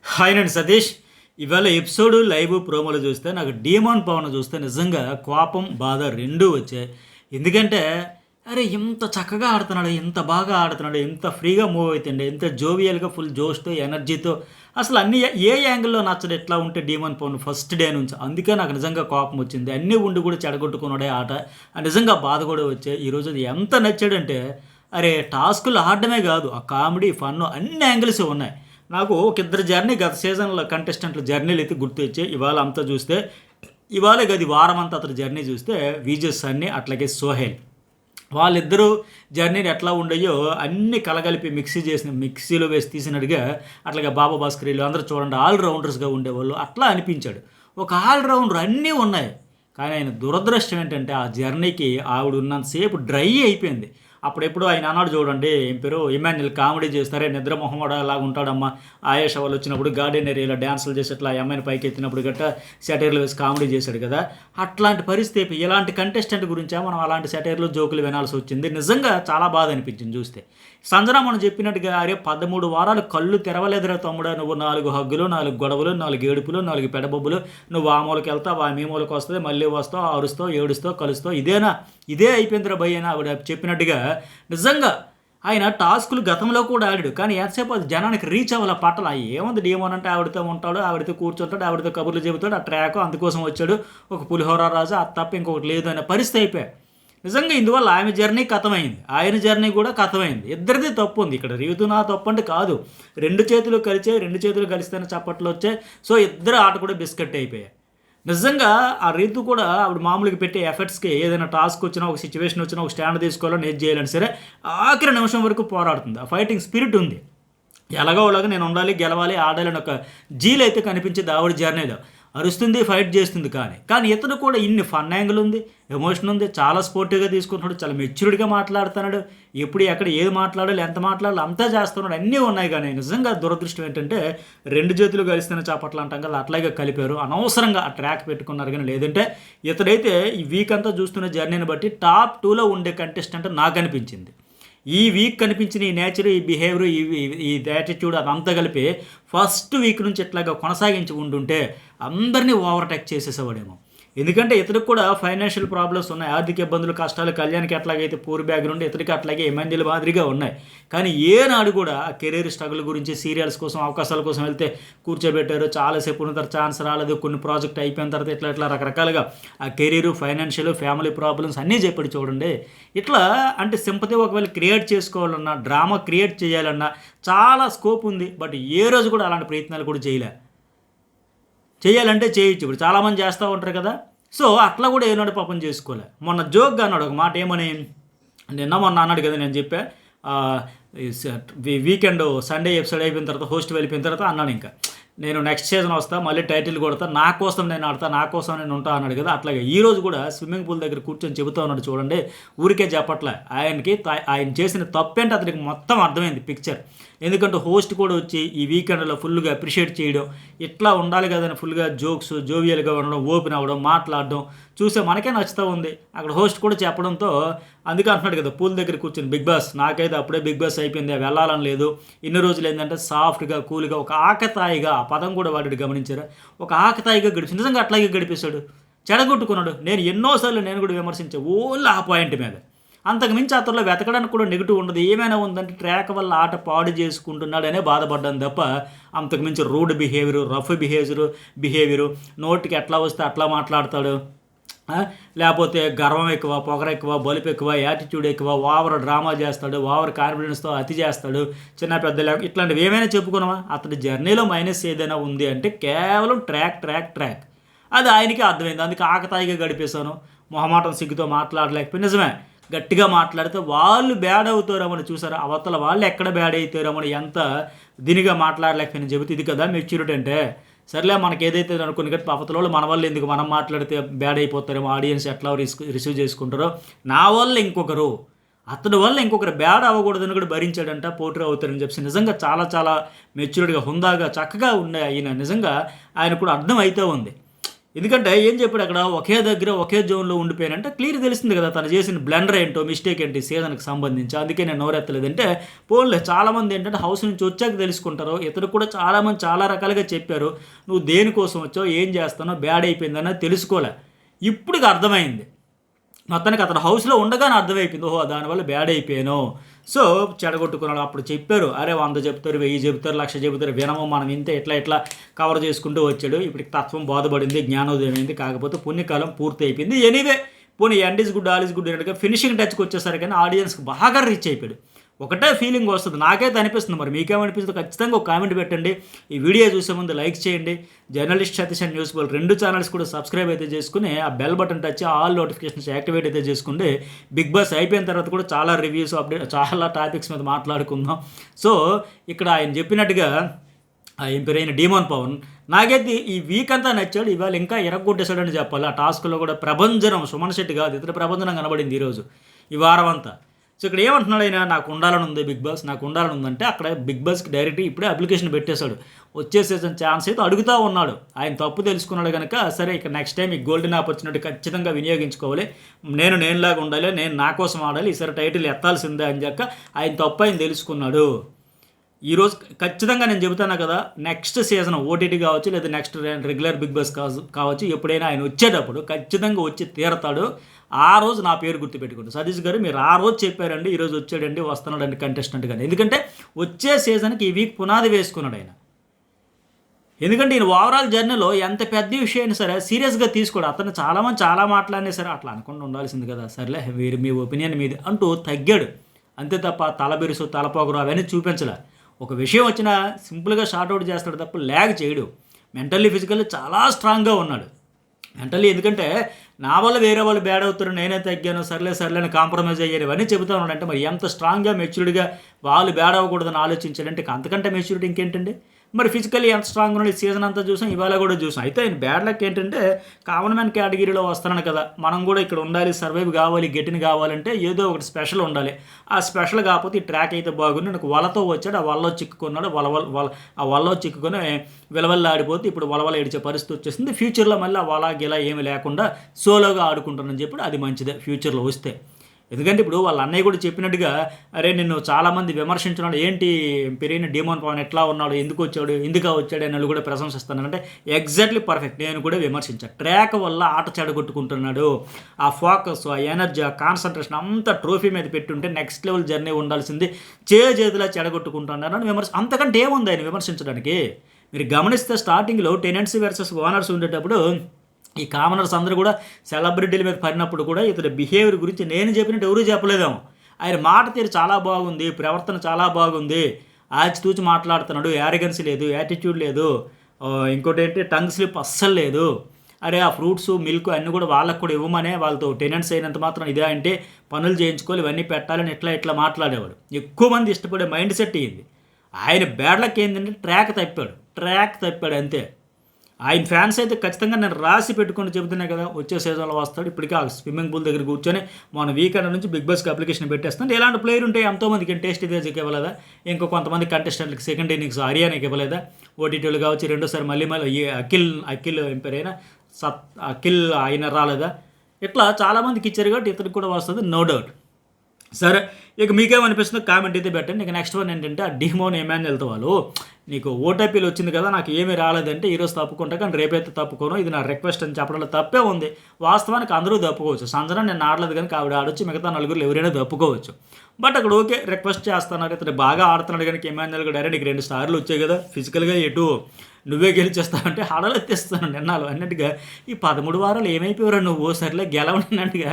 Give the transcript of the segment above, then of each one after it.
Hi అండి సతీష్. ఇవాళ episode live ప్రోమోలు చూస్తే నాకు డీమాన్ పవన్ చూస్తే నిజంగా కోపం బాధ రెండూ వచ్చాయి. ఎందుకంటే అరే ఇంత చక్కగా ఆడుతున్నాడు, ఇంత బాగా ఆడుతున్నాడు, ఇంత ఫ్రీగా మూవ్ అవుతుండే, ఇంత జోవియల్గా ఫుల్ జోష్తో ఎనర్జీతో అసలు అన్ని ఏ యాంగిల్లో నచ్చడు ఎట్లా ఉంటే డీమాన్ పవన్ ఫస్ట్ డే నుంచి. అందుకే నాకు నిజంగా కోపం వచ్చింది. అన్నీ ఉండి కూడా చెడగొట్టుకున్నాడే ఆట. నిజంగా బాధ కూడా వచ్చాయి. ఈరోజు అది ఎంత నచ్చాడంటే అరే టాస్కులు ఆడడమే కాదు, ఆ కామెడీ ఫన్ అన్ని యాంగిల్స్ ఉన్నాయి. నాకు ఒక ఇద్దరు జర్నీ గత సీజన్లో కంటెస్టెంట్ల జర్నీలు అయితే గుర్తు వచ్చాయి. ఇవాళ అంతా చూస్తే ఇవాళ గది వారం అంతా అతని జర్నీ చూస్తే విజయ్ సన్నీ అట్లాగే సోహెల్ వాళ్ళిద్దరూ జర్నీలు ఎట్లా ఉండయో అన్ని కలగలిపి మిక్సీలో వేసి తీసినట్టుగా అట్లాగే బాబా భాస్కర్లు అందరూ చూడండి ఆల్రౌండర్స్గా ఉండేవాళ్ళు అట్లా అనిపించాడు. ఒక ఆల్రౌండర్ అన్నీ ఉన్నాయి. కానీ ఆయన దురదృష్టం ఏంటంటే ఆ జర్నీకి ఆవిడ ఉన్నంతసేపు డ్రై అయిపోయింది. అప్పుడెప్పుడు ఆయన అన్నాడు చూడండి, ఏం పేరు ఇమాన్యుల్ కామెడీ చేస్తారే నిద్ర మొహమ్మడ లాగా ఉంటాడమ్మా. ఆయేష వాళ్ళు వచ్చినప్పుడు గార్డెన్ ఏరియాలో డ్యాన్సులు చేసి అట్లా అమ్మాయిని పైకి ఎత్తినప్పుడు గట్రా సెటైర్లు వేసి కామెడీ చేశాడు కదా. అట్లాంటి పరిస్థితి ఇలాంటి కంటెస్టెంట్ గురించా మనం అలాంటి సెటైర్లు జోకులు వినాల్సి వచ్చింది. నిజంగా చాలా బాధ అనిపించింది చూస్తే. సంజన మనం చెప్పినట్టుగా అరే 13 వారాలు కళ్ళు తెరవలేదురా తమ్ముడా, నువ్వు 4 హగ్గులు, 4 గొడవలు, 4 ఏడుపులు, 4 పెడబొబ్బులు, నువ్వు ఆ మూలకి వెళ్తావు, ఆ మీ మూలకి వస్తుంది, మళ్ళీ వస్తావు, అరుస్తావు, ఏడుస్తావు, కలుస్తావు, ఇదే అయిపోయిందిరా భయ్ అని ఆవిడ చెప్పినట్టుగా. నిజంగా ఆయన టాస్కులు గతంలో కూడా ఆడాడు, కానీ ఎంతసేపు అది జనానికి రీచ్ అవ్వాలి పట్టల. ఏముంది డీమోన్ అంటే ఆవిడతో ఉంటాడు, ఆవిడతో కూర్చుంటాడు, ఆవిడతో కబుర్లు చెబుతాడు, ఆ ట్రాక్ అందుకోసం వచ్చాడు, ఒక పులిహోర రాజు అది తప్ప ఇంకొకటి లేదు అనే పరిస్థితి అయిపోయాయి. నిజంగా ఇందువల్ల ఆమె జర్నీ కథమైంది, ఆయన జర్నీ కూడా కథమైంది. ఇద్దరిది తప్పు ఉంది ఇక్కడ. రీతు నా తప్పు అంటే కాదు, రెండు చేతులు కలిస్తేనే చప్పట్లు వచ్చాయి. సో ఇద్దరు ఆట కూడా బిస్కెట్ అయిపోయాయి. నిజంగా ఆ రీతు కూడా ఆవిడ మామూలుగా పెట్టే ఎఫర్ట్స్కి ఏదైనా టాస్క్ వచ్చినా, ఒక సిచ్యువేషన్ వచ్చినా, ఒక స్టాండ్ తీసుకోవాలని ఏది చేయాలని సరే ఆఖరి నిమిషం వరకు పోరాడుతుంది. ఆ ఫైటింగ్ స్పిరిట్ ఉంది. ఎలాగోలాగా నేను ఉండాలి, గెలవాలి, ఆడాలని ఒక జీల్ అయితే కనిపించింది ఆవిడ జర్నీలో. అరుస్తుంది, ఫైట్ చేస్తుంది. కానీ ఇతను కూడా ఇన్ని ఫన్ యాంగిల్ ఉంది, ఎమోషన్ ఉంది, చాలా స్పోర్టివ్గా తీసుకుంటున్నాడు, చాలా మెచ్యూర్డ్గా మాట్లాడుతున్నాడు. ఎప్పుడు ఎక్కడ ఏది మాట్లాడాలి, ఎంత మాట్లాడాలి అంతా చేస్తున్నాడు, అన్నీ ఉన్నాయి. కానీ నిజంగా దురదృష్టం ఏంటంటే రెండు చేతులు కలిస్తేనే చప్పట్లు అంటాం కదా, అట్లాగే కలిపారు. అనవసరంగా ఆ ట్రాక్ పెట్టుకున్నారు. కానీ లేదంటే ఇతడైతే ఈ వీక్ అంతా చూస్తున్న జర్నీని బట్టి టాప్ 2లో ఉండే కంటెస్టెంట్ నాకు అనిపించింది. ఈ వీక్ కనిపించిన ఈ నేచర్, ఈ బిహేవియర్, ఈ యాటిట్యూడ్ అదంతా కలిపి ఫస్ట్ వీక్ నుంచి ఇట్లాగా కొనసాగించి ఉండుంటే అందరినీ ఓవర్టేక్ చేసేసేవాడేమో. ఎందుకంటే ఇతనికి కూడా ఫైనాన్షియల్ ప్రాబ్లమ్స్ ఉన్నాయి, ఆర్థిక ఇబ్బందులు, కష్టాలు. కళ్యాణ్కి ఎట్లాగైతే పూర్ బ్యాక్గ్రౌండ్, ఇతనికి అట్లాగే ఎమ్మెల్యేల మాదిరిగా ఉన్నాయి. కానీ ఏనాడు కూడా ఆ కెరీర్ స్ట్రగుల్ గురించి, సీరియల్స్ కోసం, అవకాశాల కోసం వెళ్తే కూర్చోబెట్టారు, చాలాసేపు ఉన్న తర్వాత ఛాన్స్ రాలేదు, కొన్ని ప్రాజెక్ట్ అయిపోయిన తర్వాత ఇట్లా రకరకాలుగా ఆ కెరీరు, ఫైనాన్షియల్, ఫ్యామిలీ ప్రాబ్లమ్స్ అన్నీ చెప్పాడు చూడండి. ఇట్లా అంటే సింపతి ఒకవేళ క్రియేట్ చేసుకోవాలన్నా, డ్రామా క్రియేట్ చేయాలన్నా చాలా స్కోప్ ఉంది. బట్ ఏ రోజు కూడా అలాంటి ప్రయత్నాలు కూడా చేయాలంటే చేయొచ్చు. ఇప్పుడు చాలామంది చేస్తూ ఉంటారు కదా. సో అట్లా కూడా ఏనాడు పాపం చేసుకోలే. మొన్న జోక్గా అన్నాడు ఒక మాట, ఏమని మొన్న అన్నాడు కదా, నేను చెప్పా వీకెండ్ సండే ఎపిసోడ్ అయిపోయిన తర్వాత, హోస్ట్ వెళ్ళిపోయిన తర్వాత అన్నాడు, ఇంకా నేను నెక్స్ట్ సీజన్ వస్తా, మళ్ళీ టైటిల్ కొడతా, నా కోసం నేను ఆడతా, నా కోసం నేను ఉంటా అన్నాడు కదా. అట్లాగే ఈరోజు కూడా స్విమ్మింగ్ పూల్ దగ్గర కూర్చొని చెబుతూ ఉన్నాడు చూడండి. ఊరికే చెప్పట్లే, ఆయన చేసిన తప్పేంటి అతనికి మొత్తం అర్థమైంది పిక్చర్. ఎందుకంటే హోస్ట్ కూడా వచ్చి ఈ వీకెండ్లో ఫుల్గా అప్రిషియేట్ చేయడం, ఇట్లా ఉండాలి కదని ఫుల్గా జోక్స్, జోవియల్గా ఉండడం, ఓపెన్ అవ్వడం, మాట్లాడడం చూసే మనకే నచ్చుతూ ఉంది. అక్కడ హోస్ట్ కూడా చెప్పడంతో అందుకే అంటున్నాడు కదా, పూల్ దగ్గర కూర్చొని బిగ్ బాస్ నాకైతే అప్పుడే బిగ్ బాస్ అయిపోయింది, వెళ్ళాలని లేదు, ఇన్ని రోజులు ఏంటంటే సాఫ్ట్గా, కూల్గా, ఒక ఆకతాయిగా, ఆ పదం కూడా వాడు గమనించారా, ఒక ఆకతాయిగా గడిపి నిజంగా అట్లాగే గడిపేశాడు, చెడగొట్టుకున్నాడు. ఎన్నోసార్లు నేను కూడా విమర్శించా ఓన్లీ ఆ పాయింట్ మీద. అంతకుమించి అతనిలో వెతకడానికి కూడా నెగిటివ్ ఉండదు. ఏమైనా ఉందంటే ట్రాక్ వల్ల ఆట పాడు చేసుకుంటున్నాడనే బాధపడ్డాను తప్ప అంతకుమించి రూడ్ బిహేవియరు, రఫ్ బిహేవియరు, నోటికి ఎట్లా వస్తే అట్లా మాట్లాడతాడు, లేకపోతే గర్వం ఎక్కువ, పొగర ఎక్కువ, బలుపు ఎక్కువ, యాటిట్యూడ్ ఎక్కువ, ఓవర్ డ్రామా చేస్తాడు, ఓవర్ కాన్ఫిడెన్స్తో అతి చేస్తాడు, చిన్న పెద్ద ఇట్లాంటివి ఏమైనా చెప్పుకున్నామా. అతడి జర్నీలో మైనస్ ఏదైనా ఉంది అంటే కేవలం ట్రాక్. అది ఆయనకి అర్థమైంది. అందుకే ఆకతాయిగా గడిపేశాను, మొహమాటం సిగ్గుతో మాట్లాడలేకపోయి. నిజమే, గట్టిగా మాట్లాడితే వాళ్ళు బ్యాడ్ అవుతారేమని చూసారా, అవతల వాళ్ళు ఎక్కడ బ్యాడ్ అవుతారేమని ఎంత దీనిగా మాట్లాడలేకపోయినా చెబితే ఇది కదా మెచ్యూరిటీ అంటే. సర్లే మనకి ఏదైతే అనుకుని కానీ అవతల వాళ్ళు మన వల్ల ఎందుకు మనం మాట్లాడితే బ్యాడ్ అయిపోతారేమో, ఆడియన్స్ ఎట్లా రిసీవ్ చేసుకుంటారో, నా వల్ల ఇంకొకరు, అతడి వల్ల ఇంకొకరు బ్యాడ్ అవ్వకూడదని కూడా భరించాడంట, పోటీ అవుతారని చెప్పి నిజంగా చాలా చాలా మెచ్యూర్డ్గా, హుందాగా, చక్కగా ఉన్నాయి ఆయన. నిజంగా ఆయన కూడా అర్థం అయితే ఉంది. ఎందుకంటే ఏం చెప్పాడు అక్కడ, ఒకే దగ్గర ఒకే జోన్‌లో ఉండిపోయానంటే క్లియర్ తెలిసింది కదా! తను చేసిన బ్లండర్ ఏంటో, మిస్టేక్ ఏంటి సీజన్‌కి సంబంధించి. అందుకే నేను నోరెత్తలేదంటే, పోన్లే చాలామంది ఏంటంటే హౌస్ నుంచి వచ్చాక తెలుసుకుంటారు. ఇతను కూడా చాలామంది చాలా రకాలుగా చెప్పారు. నువ్వు దేనికోసం వచ్చావు, ఏం చేస్తున్నావు, బ్యాడ్ అయిపోయిందన్నది తెలుసుకోలే. ఇప్పుడుకి అర్థమైంది. మొత్తానికి అతను హౌస్‌లో ఉండగానే అర్థమైపోయింది. ఓహో! దానివల్ల బ్యాడ్ అయిపోయాను. సో, చెడగొట్టుకున్నాడు. అప్పుడు చెప్పారు. అరే 100 చెప్తారు, 1000 చెప్తారు, 1,00,000 చెబుతారు. వినము మనం ఇంతే ఇట్లా ఇట్లా కవర్ చేసుకుంటూ వచ్చాడు. ఇప్పటికి తత్వం బోధపడింది, జ్ఞానోదయం అయింది. కాకపోతే పుణ్యకాలం పూర్తి అయిపోయింది. ఎనీవే పోనీ end is good, all is good అన్నట్టుగా ఫినిషింగ్ టచ్‌కి వచ్చేసరికని ఆడియన్స్‌కి బాగా రీచ్ అయిపోయాడు. ఒకటే ఫీలింగ్ వస్తది. నాకైతే అనిపిస్తుంది. మరి మీకేమనిపిస్తుందో ఖచ్చితంగా ఒక కామెంట్ పెట్టండి. ఈ వీడియో చూసే ముందు లైక్ చేయండి. Journalist Satish and news Bol 2 channels కూడా సబ్స్క్రైబ్ అయితే చేసుకొని, ఆ bell button touch all notifications activate అయితే చేసుకుంటే, బిగ్ బాస్ అయిపోయిన తర్వాత కూడా చాలా రివ్యూస్, అప్డేట్, చాలా టాపిక్స్ మీద మాట్లాడుకుందాం. సో, ఇక్కడ ఆయన చెప్పినట్టుగా ఏం పేరైన డీమోన్ పవన్ నాకైతే ఈ వీక్ అంతా నచ్చాడు. ఇవాళ ఇంకా ఇరగ్గొట్టేశాడని చెప్పాలి. ఆ టాస్క్లో కూడా ప్రభంజనం, సుమన్ శెట్టి కాదు ఇతర ప్రభంజనం కనబడింది ఈరోజు, ఈ వారం అంతా. సో ఇక్కడ ఏమంటున్నాడు ఆయన, నాకు ఉండాలని ఉంది బిగ్ బాస్, నాకు ఉండాలని ఉందంటే అక్కడ బిగ్ బాస్కి డైరెక్ట్ ఇప్పుడే అప్లికేషన్ పెట్టేశాడు. వచ్చే సీజన్ ఛాన్స్ అయితే అడుగుతూ ఉన్నాడు. ఆయన తప్పు తెలుసుకున్నాడు కనుక, సరే ఇక నెక్స్ట్ టైం ఈ గోల్డెన్ ఆపర్చునిటీ ఖచ్చితంగా వినియోగించుకోవాలి, నేనులాగా ఉండాలి, నేను నా కోసం ఆడాలి, ఈసారి టైటిల్ ఎత్తాల్సిందే అని చెప్పక ఆయన తప్పు ఆయన తెలుసుకున్నాడు. ఈరోజు ఖచ్చితంగా నేను చెబుతాను కదా, నెక్స్ట్ సీజన్ ఓటీటీ కావచ్చు, లేదా నెక్స్ట్ రెగ్యులర్ బిగ్ బాస్ కావచ్చు, ఎప్పుడైనా ఆయన వచ్చేటప్పుడు ఖచ్చితంగా వచ్చి తీరతాడు. ఆ రోజు నా పేరు గుర్తుపెట్టుకోండి. సతీష్ గారు మీరు ఆ రోజు చెప్పారండి, ఈరోజు వచ్చాడండి, వస్తున్నాడండి కంటెస్టెంట్ కానీ. ఎందుకంటే వచ్చే సీజన్కి ఈ వీక్ పునాది వేసుకున్నాడు ఆయన. ఎందుకంటే ఈయన ఓవరాల్ జర్నీలో ఎంత పెద్ద విషయాన్ని సరే సీరియస్గా తీసుకోడు. అతను చాలామంది చాలా మాట్లాడినా సరే అట్లా అనకుండా ఉండాల్సింది కదా, సరేలే మీరు మీ ఒపీనియన్ మీది అంటూ తగ్గాడు. అంతే తప్ప తల బిరుసు, తలపోగరు అవన్నీ చూపించలే. ఒక విషయం వచ్చినా సింపుల్గా షార్ట్అవుట్ చేస్తాడు తప్ప ల్యాగ్ చేయడు. మెంటల్లీ, ఫిజికల్లీ చాలా స్ట్రాంగ్గా ఉన్నాడు. మెంటల్లీ ఎందుకంటే నా వల్ల వేరే వాళ్ళు బ్యాడ్ అవుతారు, నేనే తగ్గాను, సర్లే అని కాంప్రమైజ్ అయ్యారు, ఇవన్నీ చెబుతూ ఉన్నాడంటే మరి ఎంత స్ట్రాంగ్గా, మెచ్యూర్డ్గా వాళ్ళు బ్యాడ్ అవ్వకూడదని ఆలోచించాడంటే అంతకంటే మెచ్యూరిటీ ఇంకేంటండి. మరి ఫిజికల్లీ ఎంత స్ట్రాంగ్ ఉన్నాడు, సీజన్ అంతా చూసాం, ఇవాళ కూడా చూసాం. అయితే ఆయన బ్యాడ్ లక్ ఏంటంటే కామన్ మ్యాన్ కేటగిరీలో వస్తున్నాను కదా, మనం కూడా ఇక్కడ ఉండాలి, సర్వైవ్ కావాలి, గెట్టిన కావాలంటే ఏదో ఒకటి స్పెషల్ ఉండాలి. ఆ స్పెషల్ కాకపోతే ఈ ట్రాక్ అయితే బాగుంది, నాకు వలతో వచ్చాడు, ఆ వలలో చిక్కుకున్నాడు, ఆ వలలో చిక్కుకొని విలవల్లాడిపోతే ఇప్పుడు వలవల ఏడిచే పరిస్థితి వచ్చేసింది. ఫ్యూచర్లో మళ్ళీ ఆ వల గిలా ఏమి లేకుండా సోలోగా ఆడుకుంటానని చెప్పి అది మంచిదే ఫ్యూచర్లో వస్తే. ఎందుకంటే ఇప్పుడు వాళ్ళ అన్నయ్య కూడా చెప్పినట్టుగా, అరే నిన్ను చాలామంది విమర్శించున్నాడు, ఏంటి పెరిగిన డీమోన్ పవన్ ఎట్లా ఉన్నాడు, ఎందుకు వచ్చాడు అని కూడా ప్రశంసిస్తాను అంటే ఎగ్జాక్ట్లీ పర్ఫెక్ట్. నేను కూడా విమర్శించాను. ట్రాక్ వల్ల ఆట చెడగొట్టుకుంటున్నాడు. ఆ ఫోకస్, ఆ ఎనర్జీ, ఆ కాన్సన్ట్రేషన్ అంతా ట్రోఫీ మీద పెట్టుంటే నెక్స్ట్ లెవెల్ జర్నీ ఉండాల్సింది, చేతిలా చెడగొట్టుకుంటున్నాడు అని అంతకంటే ఏముంది ఆయన విమర్శించడానికి. మీరు గమనిస్తే స్టార్టింగ్లో టెనెంట్స్ వర్సెస్ ఓనర్స్ ఉండేటప్పుడు ఈ కామనర్స్ అందరూ కూడా సెలబ్రిటీల మీద పడినప్పుడు కూడా ఇతని బిహేవియర్ గురించి నేను చెప్పినట్టు ఎవరూ చెప్పలేదేమో. ఆయన మాట తీరు చాలా బాగుంది, ప్రవర్తన చాలా బాగుంది, ఆచితూచి మాట్లాడుతున్నాడు, యారగెన్సీ లేదు, యాటిట్యూడ్ లేదు, ఇంకోటి ఏంటి టంగ్ స్లిప్ అస్సలు లేదు. అరే ఆ ఫ్రూట్స్, మిల్క్ అన్నీ కూడా వాళ్ళకు కూడా ఇవ్వమనే, వాళ్ళతో టెనెంట్స్ అయినంత మాత్రం ఇదే అంటే పనులు చేయించుకోవాలి, ఇవన్నీ పెట్టాలని ఇట్లా మాట్లాడేవాడు. ఎక్కువ మంది ఇష్టపడే మైండ్ సెట్ అయ్యింది. ఆయన బ్యాడ్లక్ ఏంటంటే ట్రాక్ తప్పాడు అంతే. ఆయన ఫ్యాన్స్ అయితే ఖచ్చితంగా నేను రాసి పెట్టుకొని చెబుతున్నాయి కదా, వచ్చే సీజన్లో వస్తాడు. ఇప్పటికీ ఆ స్విమ్మింగ్ పూల్ దగ్గర కూర్చొని మన వీకెండ్ నుంచి బిగ్ బాస్కి అప్లికేషన్ పెట్టేస్తాను. ఎలాంటి ప్లేయర్ ఉంటే ఎంతోమందికి టేస్ట్ ఇదేజ్కి ఇవ్వలేదా, ఇంకో కొంతమంది కంటెస్టెంట్కి సెకండ్ ఇన్నింగ్స్ హర్యానాకి ఇవ్వలేదా, ఓటీటీలు కావచ్చు, రెండోసారి మళ్ళీ అఖిల్ ఎంపైర్ అఖిల్ ఆయన రాలేదా, ఇట్లా చాలామందికి ఇచ్చారు కాబట్టి ఇతనికి కూడా వస్తుంది, నో డౌట్. సరే ఇక మీకేమనిపిస్తుందో కామెంట్ అయితే పెట్టండి. ఇక నెక్స్ట్ వన్ ఏంటంటే ఆ డిమోన్ ఎమాన్యుయల్తో వాళ్ళు, నీకు ఓటీపీలు వచ్చింది కదా, నాకు ఏమీ రాలేదంటే ఈరోజు తప్పుకుంటా కానీ రేపైతే తప్పుకోను, ఇది నా రిక్వెస్ట్ అని చెప్పడంలో తప్పే ఉంది. వాస్తవానికి అందరూ తప్పుకోవచ్చు. సంజన నేను ఆడలేదు కానీ ఆవిడ ఆడొచ్చు, మిగతా నలుగురు ఎవరైనా తప్పుకోవచ్చు. బట్ అక్కడ ఓకే రిక్వెస్ట్ చేస్తున్నారు, ఇతను బాగా ఆడుతున్నాడు కనుక ఎమాన్యుయల్ కూడా డైరెక్ట్ 2 స్టార్లు వచ్చాయి కదా, ఫిజికల్గా ఎటు నువ్వే గెలిచేస్తావంటే హడలు ఎత్తేస్తాను నిన్నాళ్ళు అన్నట్టుగా. ఈ 13 వారాలు ఏమైపోయారా నువ్వు, సర్లే గెలవని అన్నట్టుగా,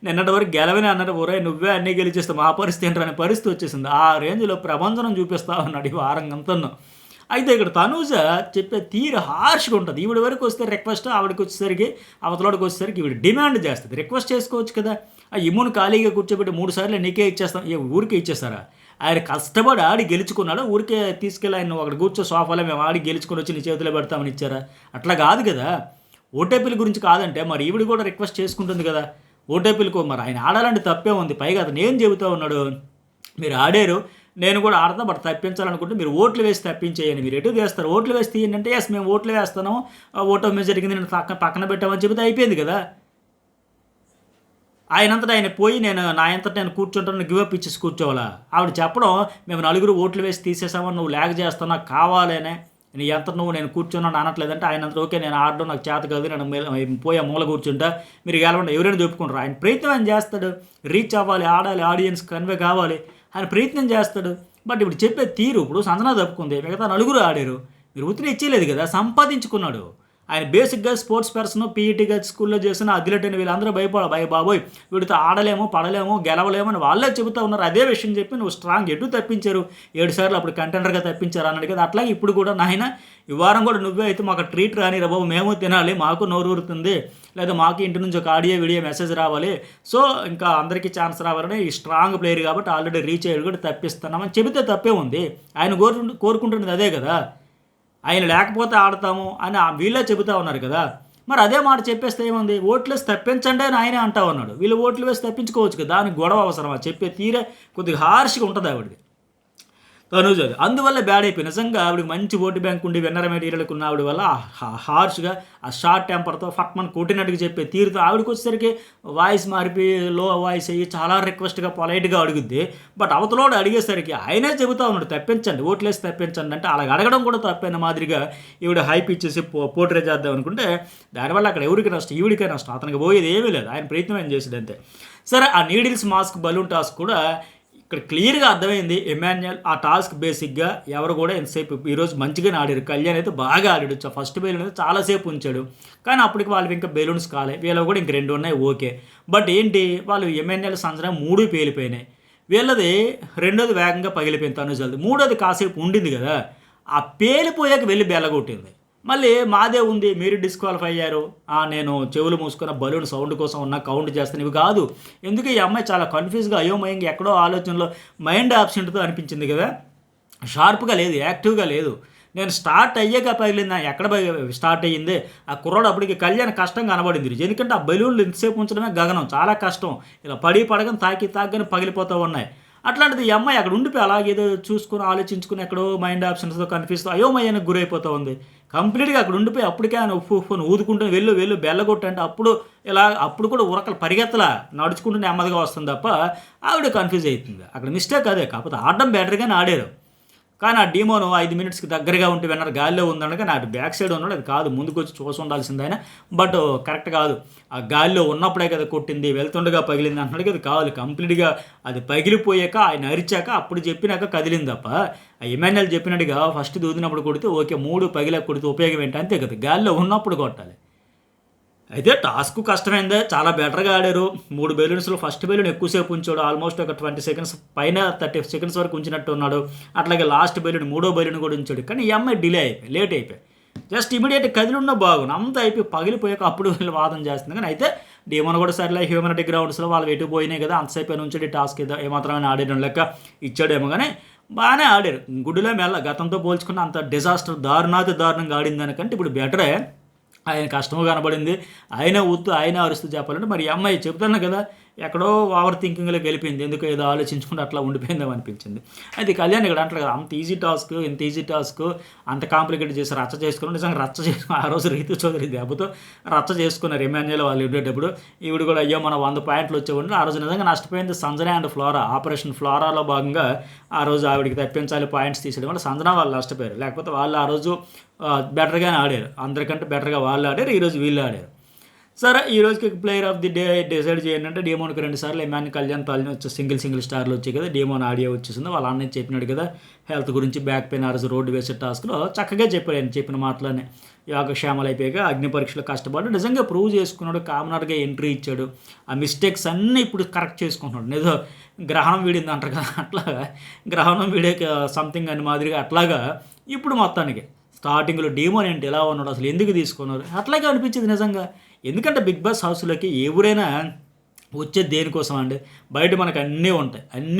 నిన్నటి వరకు గెలవని అన్నట్టు ఊరే నువ్వే అన్నీ గెలిచేస్తావు, మా పరిస్థితి ఏంటనే పరిస్థితి వచ్చేసింది. ఆ రేంజ్లో ప్రభంజనం చూపిస్తా ఉన్నాడు ఈ వారం అంతను. అయితే ఇక్కడ తనూజ చెప్పే తీరు హార్ష్గా ఉంటుంది. ఈవిడ వరకు వస్తే రిక్వెస్ట్, ఆవిడకి వచ్చేసరికి అవతలకి వచ్చేసరికి ఈవిడ డిమాండ్ చేస్తుంది. రిక్వెస్ట్ చేసుకోవచ్చు కదా, ఆ ఇమ్మును ఖాళీగా కూర్చోబెట్టి 3 సార్లు నీకే ఇచ్చేస్తాం, ఊరికే ఇచ్చేస్తారా? ఆయన కష్టపడి ఆడి గెలుచుకున్నాడు, ఊరికే తీసుకెళ్ళి ఆయన అక్కడ కూర్చో సోఫాలో మేము ఆడి గెలుచుకొని వచ్చి నీ చేతిలో పెడతామని ఇచ్చారా? అట్లా కాదు కదా. ఓటీపీల గురించి కాదంటే మరి ఈవిడ కూడా రిక్వెస్ట్ చేసుకుంటుంది కదా ఓటీపీలకు. మరి ఆయన ఆడాలంటే తప్పే ఉంది. పైగా అతను ఏం చెబుతూ ఉన్నాడు, మీరు ఆడారు, నేను కూడా ఆడతా, బట్ తప్పించాలనుకుంటే మీరు ఓట్లు వేసి తప్పించేయండి. మీరు ఎటు వేస్తారు, ఓట్లు వేసి తీయండి అంటే ఎస్ మేము ఓట్లు వేస్తాను, ఓటు మీద జరిగింది నేను పక్కన పెట్టామని చెబితే అయిపోయింది కదా. ఆయనంతటా ఆయన పోయి నా అంతటా నేను కూర్చుంటాను గివప్ ఇచ్చేసి కూర్చోవాలా? ఆవిడ చెప్పడం మేము నలుగురు ఓట్లు వేసి తీసేసామని నువ్వు లేక చేస్తావు నాకు కావాలనే, నీ ఎంత నేను కూర్చున్నాను అనట్లేదంటే ఆయన అంతా ఓకే నేను ఆడడం నాకు చేత కాదు నేను పోయి మూల కూర్చుంటా మీరు గెలవండి ఎవరైనా చెప్పుకుంటారు. ఆయన ప్రయత్నం ఆయన చేస్తాడు, రీచ్ అవ్వాలి, ఆడాలి, ఆడియన్స్ కన్వే కావాలి, ఆయన ప్రయత్నం చేస్తాడు. బట్ ఇప్పుడు చెప్పే తీరు, ఇప్పుడు సంజన తప్పుకుంది, మిగతా నలుగురు ఆడారు, మీరు ఉత్తిని ఇచ్చేయలేదు కదా, సంపాదించుకున్నాడు. ఆయన బేసిక్గా స్పోర్ట్స్ పర్సన్, పీఈటీగా స్కూల్లో చేసిన అథ్లెట్ అని వీళ్ళందరూ బాబోయ్ వీడితో ఆడలేము, పడలేము, గెలవలేము అని వాళ్ళే చెబుతూ ఉన్నారు. అదే విషయం చెప్పి నువ్వు స్ట్రాంగ్ ఎటు తప్పించారు 7 సార్లు అప్పుడు కంటెండర్గా తప్పించారు అన్నాడు కదా. అట్లాగే ఇప్పుడు కూడా నాయన ఈ వారం కూడా నువ్వే అయితే మాకు ట్రీట్ రాని రా బాబు, మేము తినాలి, మాకు నోరు ఊరుతుంది, లేదా మాకు ఇంటి నుంచి ఒక ఆడియో వీడియో మెసేజ్ రావాలి, సో ఇంకా అందరికీ ఛాన్స్ రావాలని ఈ స్ట్రాంగ్ ప్లేయర్ కాబట్టి ఆల్రెడీ రీచ్ అయ్యాడు కూడా తప్పిస్తున్నామని చెబితే తప్పే ఉంది. ఆయన కోరుకుంటున్నది అదే కదా, ఆయన లేకపోతే ఆడతాము అని వీళ్ళే చెబుతా ఉన్నారు కదా. మరి అదే మాట చెప్పేస్తే ఏముంది, ఓట్లు వేసి తప్పించండి అని ఆయనే అంటా ఉన్నాడు. వీళ్ళు ఓట్లు వేసి తప్పించుకోవచ్చు కదా, దానికి గొడవ అవసరమా? చెప్పే తీరే కొద్దిగా హార్ష్గా ఉంటుంది ఆవిడది, తనూజ్ అది. అందువల్ల బ్యాడ్ అయిపోయింది నిజంగా. ఆవిడకి మంచి ఓటు బ్యాంక్ ఉండి విన్నర్ మెటీరియల్కి ఉన్న ఆవిడ వల్ల హార్ష్గా ఆ షార్ట్ టెంపర్తో ఫట్మన్ కొట్టినట్టుగా చెప్పే తీరుతో ఆవిడకి వచ్చేసరికి వాయిస్ మారిపోయి లో వాయిస్ అయ్యి చాలా రిక్వెస్ట్గా పొలైట్గా అడుగుద్ది. బట్ అవతలోడు అడిగేసరికి ఆయనే చెబుతా ఉన్నాడు తప్పించండి, ఓట్లేసి తప్పించండి అంటే అలా అడగడం కూడా తప్పైన మాదిరిగా ఈవిడ హైప్ ఇచ్చేసి పోర్ట్రే చేద్దాం అనుకుంటే దానివల్ల అక్కడ ఎవరికి నష్టం, ఈవిడికే నష్టం. అతనికి పోయేది ఏమీ లేదు, ఆయన ప్రయత్నం ఏం చేసేది అంతే. సరే, ఆ నీడిల్స్ మాస్క్ బలూన్ టాస్క్ కూడా ఇక్కడ క్లియర్గా అర్థమైంది. ఎమాన్యుయల్ ఆ టాస్క్ బేసిక్గా ఎవరు కూడా ఎంతసేపు ఈరోజు మంచిగానే ఆడారు. కళ్యాణ్ అయితే బాగా ఆడాడు, ఫస్ట్ బెలూన్ అయితే చాలాసేపు ఉంచాడు, కానీ అప్పటికి వాళ్ళకి ఇంకా బెలూన్స్ కాలే, వీళ్ళవి కూడా ఇంక 2 ఉన్నాయి ఓకే. బట్ ఏంటి వాళ్ళు ఎమాన్యుయల్ సంవత్సరం 3 పేలిపోయినాయి, వీళ్ళది 2ది వేగంగా పగిలిపోయింది తనుజల్ది, 3ది కాసేపు ఉండింది కదా, ఆ పేలిపోయాక వెళ్ళి బెల్లగొట్టింది. మళ్ళీ మాదే ఉంది, మీరు డిస్క్వాలిఫై అయ్యారు, నేను చెవులు మూసుకున్న బలూన్ సౌండ్ కోసం ఉన్న కౌంట్ చేస్తాను, ఇవి కాదు. ఎందుకు ఈ అమ్మాయి చాలా కన్ఫ్యూజ్గా అయోమయంగా ఎక్కడో ఆలోచనలో మైండ్ ఆబ్సెంట్తో అనిపించింది కదా, షార్ప్గా లేదు, యాక్టివ్గా లేదు. నేను స్టార్ట్ అయ్యాక పగిలింది, ఎక్కడ స్టార్ట్ అయ్యింది ఆ కుర్రాడు అప్పటికి కళ్యాణ్ కష్టం కనబడింది. ఎందుకంటే ఆ బలూన్లు ఎంతసేపు ఉంచడమే గగనం, చాలా కష్టం, ఇలా పడగని తాగ్గానే పగిలిపోతూ ఉన్నాయి. అట్లాంటిది ఈ అమ్మాయి అక్కడ ఉండిపోయి అలాగేదో చూసుకుని ఆలోచించుకుని ఎక్కడో మైండ్ ఆప్షన్స్తో కనిపిస్తూ అయోమయానికి గురైపోతూ ఉంది. కంప్లీట్గా అక్కడ ఉండిపోయి అప్పటికే ఆయన ఉప్పు ఊదుకుంటూ వెళ్ళు బెల్లగొట్టంటే అప్పుడు కూడా ఉరకలు పరిగెత్తలా, నడుచుకుంటూ నెమ్మదిగా వస్తుంది తప్ప ఆవిడ కన్ఫ్యూజ్ అవుతుంది. అక్కడ మిస్టేక్ అదే, కాకపోతే ఆడడం బెటర్గానే ఆడారు. కానీ ఆ డీమోను 5 మినిట్స్కి దగ్గరగా ఉంటే విన్నర్ గాలిలో ఉందనగా నాకు బ్యాక్ సైడ్ ఉన్నాడు, అది కాదు ముందుకు వచ్చి చూసి ఉండాల్సింది ఆయన. బట్ కరెక్ట్ కాదు, ఆ గాలిలో ఉన్నప్పుడే కదా కొట్టింది, వెళ్తుండగా పగిలింది అంటున్నాడు కదా, కావాలి కంప్లీట్గా అది పగిలిపోయాక ఆయన అరిచాక అప్పుడు చెప్పినాక కదిలింది తప్ప ఆ ఎమ్మెన్యేలు చెప్పినట్టుగా ఫస్ట్ దూదినప్పుడు కొడితే ఓకే, 3 పగిలా కొడితే ఉపయోగం ఏంటి, అంతే కదా, గాలిలో ఉన్నప్పుడు కొట్టాలి. అయితే టాస్క్ కష్టమైందే, చాలా బెటర్గా ఆడారు. 3 బెలూన్స్లో ఫస్ట్ బెలూన్ ఎక్కువసేపు ఉంచాడు, ఆల్మోస్ట్ ఒక 20 సెకండ్స్ పైన 30 సెకండ్స్ వరకు ఉంచినట్టు ఉన్నాడు. అట్లాగే లాస్ట్ బెలూన్ 3వ బెలూన్ కూడా ఉంచాడు, కానీ ఈ అమ్మాయి డిలే అయిపోయి లేట్ అయిపోయి జస్ట్ ఇమీడియట్ కదిలిన్నా బాగుంది, అంత అయిపోయి పగిలిపోయాక అప్పుడు వీళ్ళు వాదన చేస్తుంది. కానీ అయితే డేమోన్ కూడా సర్లే హ్యూమనిటీ గ్రౌండ్స్లో వాళ్ళు ఎటు పోయినాయి కదా, అంతసేపు ఉంచాడు టాస్క్ ఏమాత్రమైనా ఆడేయడం లెక్క ఇచ్చాడేమో, కానీ బాగానే ఆడారు. గుడిలో మెల్ల గతంతో పోల్చుకున్న అంత డిజాస్టర్ దారుణంగా ఆడింది దానికంటే ఇప్పుడు బెటరే. ఆయన కష్టము కనబడింది, ఆయన అరుస్తూ చెప్పాలంటే మరి ఈ అమ్మాయి చెప్తాను కదా ఎక్కడో ఓవర్ థింకింగ్లోకి వెళ్ళిపోయింది, ఎందుకు ఏదో ఆలోచించుకుంటే అట్లా ఉండిపోయిందేమో అనిపించింది. అయితే కళ్యాణ్ ఇక్కడ అంటారు కదా, అంత ఈజీ టాస్క్ అంత కాంప్లికేట్ చేసి రచ్చ చేసుకుని నిజంగా ఆ రోజు రీతు చౌదరి దెబ్బతో రచ్చ చేసుకున్నారు ఎమ్మెన్యేలో వాళ్ళు ఉండేటప్పుడు. ఈవిడ కూడా అయ్యో మన 100 పాయింట్లు వచ్చేవాళ్ళు. ఆ రోజు నిజంగా నష్టపోయింది సంజన అండ్ ఫ్లోరా, ఆపరేషన్ ఫ్లోరాలో భాగంగా ఆ రోజు ఆవిడికి తప్పించాలి పాయింట్స్ తీసేయడం వల్ల సంజన వాళ్ళు నష్టపోయారు. లేకపోతే వాళ్ళు ఆ రోజు బెటర్గానే ఆడారు, అందరికంటే బెటర్గా వాళ్ళు ఆడారు, ఈరోజు వీళ్ళు ఆడారు. సరే, ఈ రోజుకి player of the day decide చేయండి అంటే డేమోన్కి 2 సార్లు ఎమాన్యుయల్ కళ్యాణ్ తాలిని వచ్చి సింగిల్ స్టార్లు వచ్చాయి కదా, డేమోన్ ఆడియో వచ్చేసింది. వాళ్ళ అన్నయ్య చెప్పినాడు కదా హెల్త్ గురించి, బ్యాక్ పెయిన్ ఆ రోజు రోడ్డు వేసే టాస్క్లో చక్కగా చెప్పాడు. ఆయన చెప్పిన మాటలోనే యోగక్షేమాలు అయిపోయాక అగ్ని పరీక్షలో కష్టపడి నిజంగా ప్రూవ్ చేసుకున్నాడు, కామనర్గా ఎంట్రీ ఇచ్చాడు. ఆ మిస్టేక్స్ అన్నీ ఇప్పుడు కరెక్ట్ చేసుకుంటున్నాడు. ఏదో గ్రహణం వీడింది అంటారు కదా, అట్లాగా గ్రహణం వీడే సంథింగ్ అని మాదిరిగా అట్లాగా ఇప్పుడు మొత్తానికి స్టార్టింగ్లో డీమోన్ ఏంటి ఎలా ఉన్నాడు, అసలు ఎందుకు తీసుకున్నారు అట్లాగే అనిపించింది నిజంగా. ఎందుకంటే బిగ్ బాస్ హౌస్లోకి ఎవరైనా వచ్చేది దేనికోసం అండి, బయట మనకు అన్నీ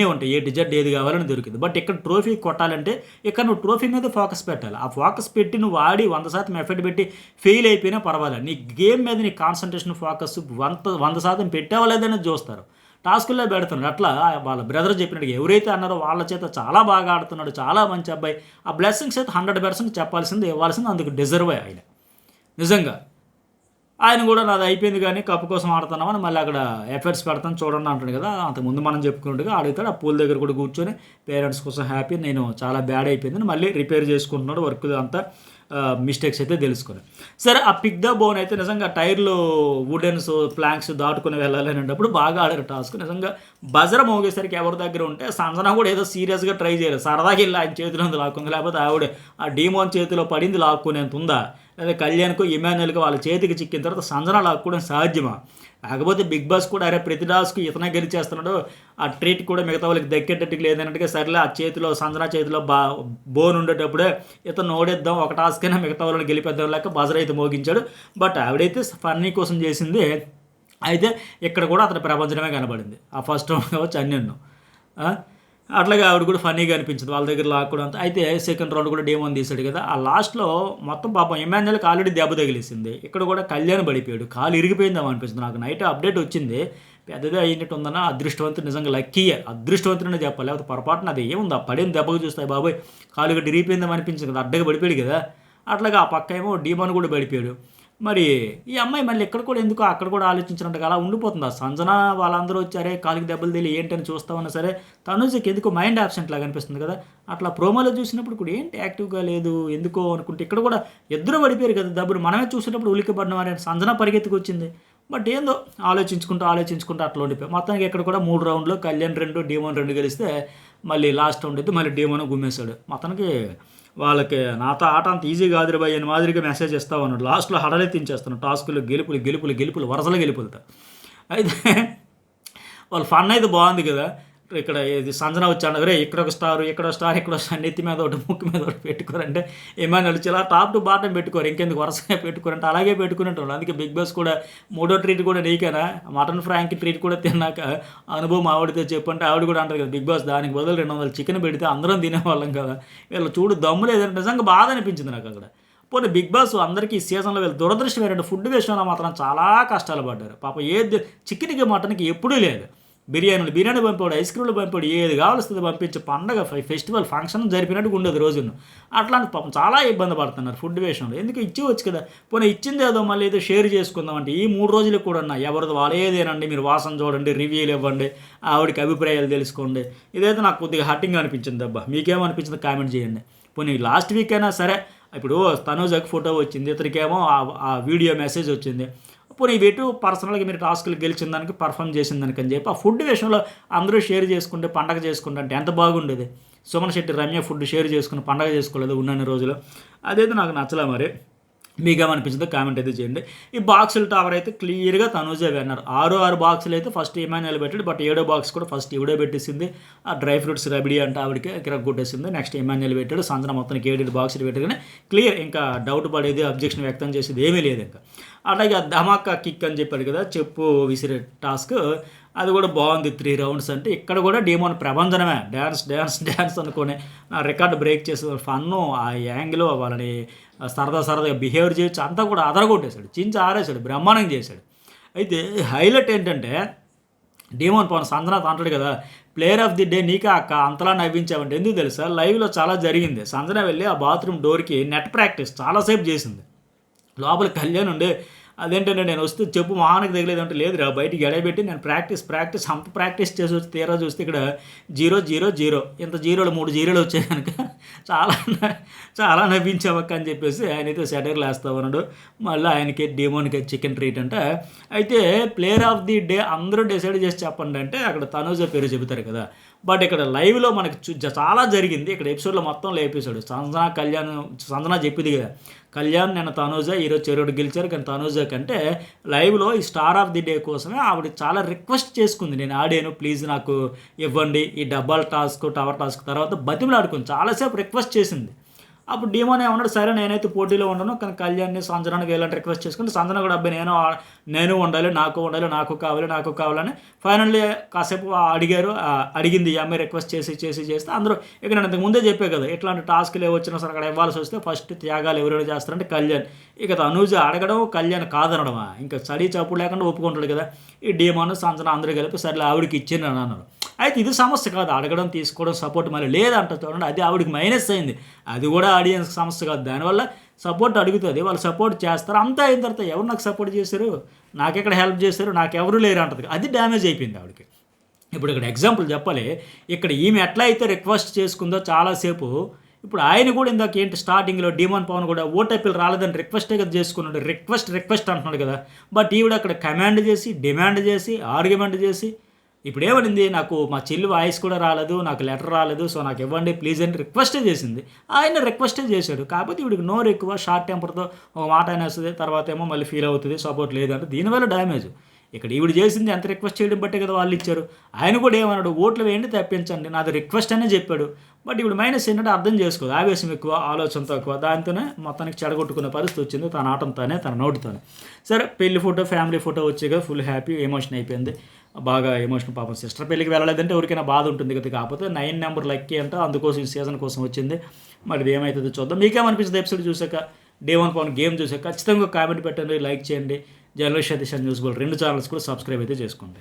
ఉంటాయి, ఏ డిజర్ట్ ఏది కావాలని దొరికింది. బట్ ఇక్కడ ట్రోఫీ కొట్టాలంటే ఇక్కడ నువ్వు ట్రోఫీ మీద ఫోకస్ పెట్టాలి. ఆ ఫోకస్ పెట్టి నువ్వు ఆడి 100% ఎఫర్ట్ పెట్టి ఫెయిల్ అయిపోయినా పర్వాలేదు, నీ గేమ్ మీద నీ కాన్సన్ట్రేషన్ ఫోకస్ 100% పెట్టావా లేదని చూస్తారు. టాస్కుల్లో పెడుతున్నాడు. అట్లా వాళ్ళ బ్రదర్ చెప్పినట్టు ఎవరైతే అన్నారో వాళ్ళ చేత చాలా బాగా ఆడుతున్నాడు, చాలా మంచి అబ్బాయి, ఆ బ్లెస్సింగ్స్ అయితే 100% చెప్పాల్సింది, ఇవ్వాల్సింది, అందుకు డిజర్వే ఆయన నిజంగా. ఆయన కూడా నాది అయిపోయింది కానీ కప్పు కోసం ఆడుతున్నామని మళ్ళీ అక్కడ ఎఫర్ట్స్ పెడతాను చూడండి అంటాడు కదా. అంతకుముందు మనం చెప్పుకున్నట్టుగా అడుగుతాడు. ఆ పూల్ దగ్గర కూడా కూర్చొని పేరెంట్స్ కోసం హ్యాపీ, నేను చాలా బ్యాడ్ అయిపోయిందని మళ్ళీ రిపేర్ చేసుకుంటున్నాడు, వర్క్ అంతా మిస్టేక్స్ అయితే తెలుసుకుని. సరే, ఆ పిక్ ద బోన్ అయితే నిజంగా టైర్లు వుడెన్స్ ప్లాంక్స్ దాటుకుని వెళ్ళాలి అనేటప్పుడు బాగా ఆడారు టాస్క్. నిజంగా బజర మోగేసరికి ఎవరి దగ్గర ఉంటే సంజన కూడా ఏదో సీరియస్గా ట్రై చేయలేదు, సరదాగా వెళ్ళి ఆయన చేతిలో లాక్కుంది, లేకపోతే ఆవిడ ఆ డీమోన్ చేతిలో పడింది లాక్కునేంత ఉందా, లేదా కళ్యాణ్కు ఇమాన్యుల్కి వాళ్ళ చేతికి చిక్కిన తర్వాత సంజన లాక్కోవడం సాధ్యమా? కాకపోతే బిగ్ బాస్ కూడా అరే ప్రతి టాస్క్ ఇతనే గెలిచేస్తున్నాడు, ఆ ట్రీట్ కూడా మిగతా వాళ్ళకి దక్కేటట్టుకు లేదన్నట్టుగా, సరేలే ఆ చేతిలో సంజన చేతిలో బోన్ ఉండేటప్పుడే ఇతను ఓడేద్దాం, ఒక టాస్క్ అయినా మిగతా వాళ్ళని గెలిపేద్దాం లేక బజర్ అయితే మోగించాడు. బట్ ఆవిడైతే ఫన్నీ కోసం చేసింది. అయితే ఇక్కడ కూడా అతని ప్రపంచమే కనబడింది ఆ ఫస్ట్ రౌండ్ కావచ్చు అన్నీ. అట్లాగే ఆవిడ కూడా ఫన్నీగా అనిపించింది వాళ్ళ దగ్గర లాక్కోవడం అంతా. అయితే సెకండ్ రౌండ్ కూడా డేమోన్ తీశాడు కదా, ఆ లాస్ట్లో మొత్తం పాపం ఇమాన్యుల్కి ఆల్రెడీ దెబ్బ తగిలేసింది, ఇక్కడ కూడా కళ్యాణ్ పడిపోయాడు, కాలు ఇరిగిపోయిందాం అనిపిస్తుంది నాకు. నైట్ అప్డేట్ వచ్చింది, పెద్దదే అయినట్టు ఉందన్న, అదృష్టవంతుడు నిజంగా లక్కీయే, అదృష్టవంతుడనే చెప్పాలి, లేకపోతే పొరపాటున అది ఏముంది ఆ పడిన దెబ్బకు చూస్తాయి బాబోయ్ కాలు గట్టి ఇరిగిపోయిందాం అనిపించింది కదా, అడ్డగా పడిపోయాడు కదా. అట్లాగా ఆ పక్క ఏమో డీమోన్ కూడా పడిపోయాడు. మరి ఈ అమ్మాయి మళ్ళీ ఇక్కడ కూడా ఎందుకో అక్కడ కూడా ఆలోచించినట్టుగా అలా ఉండిపోతుంది. ఆ సంజన వాళ్ళందరూ వచ్చారే కాలికి దెబ్బలు తెలియ ఏంటని చూస్తామన్నా సరే తనుజకి ఎందుకో మైండ్ ఆబ్సెంట్ లాగా అనిపిస్తుంది కదా. అట్లా ప్రోమోలో చూసినప్పుడు కూడా ఏంటి యాక్టివ్గా లేదు ఎందుకో అనుకుంటే, ఇక్కడ కూడా ఇద్దరు పడిపోయారు కదా దెబ్బలు, మనమే చూసేటప్పుడు ఉలిక్కిపడిన వారి సంజన పరిగెత్తుకు వచ్చింది. బట్ ఏందో ఆలోచించుకుంటూ అట్లా ఉండిపోయి మొత్తానికి ఇక్కడ కూడా 3 రౌండ్లో కళ్యాణ్ 2 డీమోన్ 2 గెలిస్తే మళ్ళీ లాస్ట్ రౌండ్ అయితే మళ్ళీ డీమోన్ గుమ్మేశాడు. మొత్తానికి వాళ్ళకి నాతో ఆట అంత ఈజీ కాదురు బాయ్ అని మాదిరిగా మెసేజ్ ఇస్తా ఉన్నాడు. లాస్ట్లో హడలెత్తించేస్తున్నాడు, టాస్కులు గెలుపులు వరుసలు గెలుపులతో. అయితే వాళ్ళ ఫన్ అయితే బాగుంది కదా. ఇక్కడ ఇది సంజన వచ్చాడు, రే ఇక్కడ ఒక స్టార్ నెత్తి మీద ఒకటి ముక్కు మీద ఒకటి పెట్టుకోరంటే ఏమైనా ఇలా టాప్ టు బాటం పెట్టుకోరు, ఇంకెందుకు వరుసగా పెట్టుకోరంటే అలాగే పెట్టుకునేటోళ్ళు. అందుకే బిగ్ బాస్ కూడా 3వ ట్రీట్ కూడా నీకేనా, మటన్ ఫ్రాంక్ ట్రీట్ కూడా తిన్నాక అనుభవం ఆవిడతో చెప్పంటే ఆవిడ కూడా అంటారు కదా బిగ్ బాస్ దానికి బదులు 200 చికెన్ పెడితే అందరం తినేవాళ్ళం కదా, వీళ్ళు చూడు దమ్ము లేదంటే నిజంగా బాధ అనిపించింది నాకు అక్కడ. పోనీ బిగ్ బాస్ అందరికీ ఈ సీజన్లో వీళ్ళు దురదృష్టం ఏంటంటే ఫుడ్ విషయంలో మాత్రం చాలా కష్టాలు పడ్డారు పాపం. ఏది చికెన్కి మటన్కి ఎప్పుడూ లేదు, బిర్యానీ పంపాడు, ఐస్ క్రీమ్లు పంపాడు, ఏది కావాల్సింది పంపించి పండగ ఫెస్టివల్ ఫంక్షన్ జరిపినట్టుగా ఉండదు రోజును. అట్లాంటి పాపం చాలా ఇబ్బంది పడుతున్నారు ఫుడ్ విషయంలో. ఎందుకు ఇచ్చేవచ్చు కదా, పోనీ ఇచ్చింది ఏదో మళ్ళీ ఏదో షేర్ చేసుకుందాం అంటే ఈ 3 రోజులకు కూడా ఎవరిది వాళ్ళేదేనండి, మీరు వాసన చూడండి, రివ్యూలు ఇవ్వండి, ఆవిడకి అభిప్రాయాలు తెలుసుకోండి. ఇదైతే నాకు కొద్దిగా హర్టింగ్ అనిపించింది అబ్బా. మీకేమనిపించింది కామెంట్ చేయండి. పోనీ లాస్ట్ వీక్ అయినా సరే, ఇప్పుడు తనూజకి ఫోటో వచ్చింది, ఇతనికేమో ఆ వీడియో మెసేజ్ వచ్చింది, పోనీ వీటి పర్సనల్గా మీరు టాస్కులు గెలిచిన దానికి పర్ఫామ్ చేసిన దానికి అని చెప్పి ఆ ఫుడ్ విషయంలో అందరూ షేర్ చేసుకుంటే పండగ చేసుకుంటే అంటే ఎంత బాగుండేది. సుమన్ శెట్టి రమ్య ఫుడ్ షేర్ చేసుకుని పండగ చేసుకోలేదు ఉన్నన్ని రోజులు, అదైతే నాకు నచ్చలే. మరి మీకేమనిపించిందో కామెంట్ అయితే చేయండి. ఈ బాక్సుల టవర్ అయితే క్లియర్గా తనూజే విన్నారు. 6 బాక్సులు అయితే ఫస్ట్ ఇమాన్యుల్ పెట్టాడు, బట్ 7వ బాక్స్ కూడా ఫస్ట్ ఇవిడే పెట్టేసింది. ఆ డ్రై ఫ్రూట్స్ రబిడీ అంటే ఆవిడకి కిరక్ కొట్టేసింది. నెక్స్ట్ ఇమాన్యుల్ పెట్టాడు, సంజన మొత్తానికి 7 బాక్సులు పెట్టగానే క్లియర్, ఇంకా డౌట్ పడేది అబ్జెక్షన్ వ్యక్తం చేసేది ఏమీ లేదు ఇంకా. అలాగే ఆ ధమాకా కిక్ అని చెప్పాడు కదా, చెప్పు విసిరే టాస్క్, అది కూడా బాగుంది. 3 రౌండ్స్ అంటే ఇక్కడ కూడా డీమోన్ ప్రభంజనమే, డ్యాన్స్ అనుకుని నా రికార్డు బ్రేక్ చేసే ఫన్ను, ఆ యాంగిల్ వాళ్ళని సరదాగా బిహేవ్ చేయొచ్చు అంతా కూడా అదరగొట్టేశాడు, చించి ఆరేశాడు, బ్రహ్మాండంగా చేశాడు. అయితే హైలైట్ ఏంటంటే డీమోన్ పవన్ సంజన అంటాడు కదా ప్లేయర్ ఆఫ్ ది డే నీకే అక్క అంతలా నవ్వించావంటే ఎందుకు తెలుసా, లైవ్లో చాలా జరిగింది. సంజన వెళ్ళి ఆ బాత్రూమ్ డోర్కి నెట్ ప్రాక్టీస్ చాలాసేపు చేసింది. లోపల కళ్యాణ్ ఉండే అదేంటంటే నేను వస్తే చెప్పు మహానికి తగిలేదంటే లేదురా బయటికి ఎడబెట్టి నేను ప్రాక్టీస్ అంత ప్రాక్టీస్ చేసి వచ్చి తీరా చూస్తే ఇక్కడ 0-0-0 ఇంత 0లు 3 0లు వచ్చాయి కనుక చాలా నవ్వించావక్క అని చెప్పేసి ఆయనైతే సెటర్లు వేస్తా ఉన్నాడు. మళ్ళీ ఆయనకి డీమోన్కి చికెన్ ట్రీట్ అంటే. అయితే ప్లేయర్ ఆఫ్ ది డే అందరూ డిసైడ్ చేసి చెప్పండి అంటే అక్కడ తనూజ పేరు చెబుతారు కదా, బట్ ఇక్కడ లైవ్లో మనకి చాలా జరిగింది. ఇక్కడ ఎపిసోడ్లో మొత్తం లేపేశాడు. సంజన చెప్పింది కదా కళ్యాణ్ నేను తనూజ ఈరోజు చెరువుడు గెలిచారు, కానీ తనూజ కంటే లైవ్లో ఈ స్టార్ ఆఫ్ ది డే కోసమే ఆవిడ చాలా రిక్వెస్ట్ చేసుకుంది, నేను ఆడాను ప్లీజ్ నాకు ఇవ్వండి ఈ డబ్బాల టాస్క్ టవర్ టాస్క్ తర్వాత బతిమలాడుకుంది, చాలాసేపు రిక్వెస్ట్ చేసింది. అప్పుడు డీమోన్ ఏమన్నాడు, సరే నేనైతే పోటీలో ఉండను, కానీ కళ్యాణ్ని సంజనాన్ని వీళ్ళని రిక్వెస్ట్ చేసుకుని సంజన కూడా అబ్బాయి నేను ఉండాలి, నాకు కావాలని ఫైనల్లీ కాసేపు అడిగింది ఈ అమ్మాయి రిక్వెస్ట్ చేస్తే అందరూ ఇక నేను ఇంతకు ముందే చెప్పే కదా, ఇట్లాంటి టాస్క్లు ఏ వచ్చినా సరే అక్కడ ఇవ్వాల్సి వస్తే ఫస్ట్ త్యాగాలు ఎవరైనా చేస్తారంటే కళ్యాణ్. ఇక తనూజ అడగడం, కళ్యాణ్ కాదనడమా, ఇంకా చడి చప్పుడు లేకుండా ఒప్పుకుంటాడు కదా. ఈ డీమోన్ సంజన అందరూ కలిపి సరే ఆవిడకి ఇచ్చింది అని అన్నారు. అయితే ఇది సమస్య కాదు, అడగడం తీసుకోవడం సపోర్ట్ మళ్ళీ లేదంట చూడండి, అది ఆవిడకి మైనస్ అయింది. అది కూడా ఆడియన్స్కి సమస్య కాదు, దానివల్ల సపోర్ట్ అడుగుతుంది, వాళ్ళు సపోర్ట్ చేస్తారు. అంతా అయిన తర్వాత ఎవరు నాకు సపోర్ట్ చేశారు, నాకెక్కడ హెల్ప్ చేశారు, నాకెవరు లేరు అంటది. అది డ్యామేజ్ అయిపోయింది ఆవిడకి. ఇప్పుడు ఇక్కడ ఎగ్జాంపుల్ చెప్పాలి, ఇక్కడ ఈమె ఎట్లా అయితే రిక్వెస్ట్ చేసుకుందో చాలాసేపు, ఇప్పుడు ఆయన కూడా ఇందాక ఏంటి స్టార్టింగ్లో డీమోన్ పవన్ కూడా ఓటీపీలు రాలేదని రిక్వెస్టే కదా చేసుకున్నాడు, రిక్వెస్ట్ అంటున్నాడు కదా. బట్ ఈవిడ అక్కడ కమాండ్ చేసి, డిమాండ్ చేసి, ఆర్గ్యుమెంట్ చేసి, ఇప్పుడు ఏమనింది, నాకు మా చెల్లి వాయిస్ కూడా రాలేదు, నాకు లెటర్ రాలేదు, సో నాకు ఇవ్వండి ప్లీజ్ అని రిక్వెస్టే చేసింది. ఆయన రిక్వెస్టే చేశాడు, కాకపోతే ఇవిడికి నోరు ఎక్కువ, షార్ట్ టెంపర్తో ఒక మాట అనేస్తుంది, తర్వాత ఏమో మళ్ళీ ఫీల్ అవుతుంది, సపోర్ట్ లేదంటే దీనివల్ల డ్యామేజ్. ఇక్కడ ఈవిడ చేసింది ఎంత రిక్వెస్ట్ చేయడం బట్టే కదా వాళ్ళు ఇచ్చారు. ఆయన కూడా ఏమన్నాడు, ఓట్లు వేయండి తెప్పించండి, నాది రిక్వెస్ట్ అనే చెప్పాడు. బట్ ఇప్పుడు మైనస్ ఏంటంటే అర్థం చేసుకోదు, ఆవేశం ఎక్కువ, ఆలోచన తక్కువ, దాంతోనే మొత్తానికి చెడగొట్టుకునే పరిస్థితి వచ్చింది, తన ఆటంతోనే, తన నోటితోనే. సరే పెళ్లి ఫోటో, ఫ్యామిలీ ఫోటో వచ్చే కదా, ఫుల్ హ్యాపీ, ఎమోషన్ అయిపోయింది, బాగా ఎమోషన్. పాపం సిస్టర్ పెళ్ళికి వెళ్ళలేదంటే ఎవరికైనా బాధ ఉంటుంది కదా, కాకపోతే 9 నెంబర్ లక్కీ అంటే అందుకోసం ఈ సీజన్ కోసం వచ్చింది. మరి ఇది ఏమవుతుందో చూద్దాం. మీకేమనిపిస్తుంది ఎపిసోడ్ చూసాక, డీమోన్ పవన్ గేమ్ చూసాక? ఖచ్చితంగా కామెంట్ పెట్టండి, లైక్ చేయండి. Journalist Satish news Bol 2 channels కూడా సబ్స్క్రైబ్ అయితే చేసుకోండి.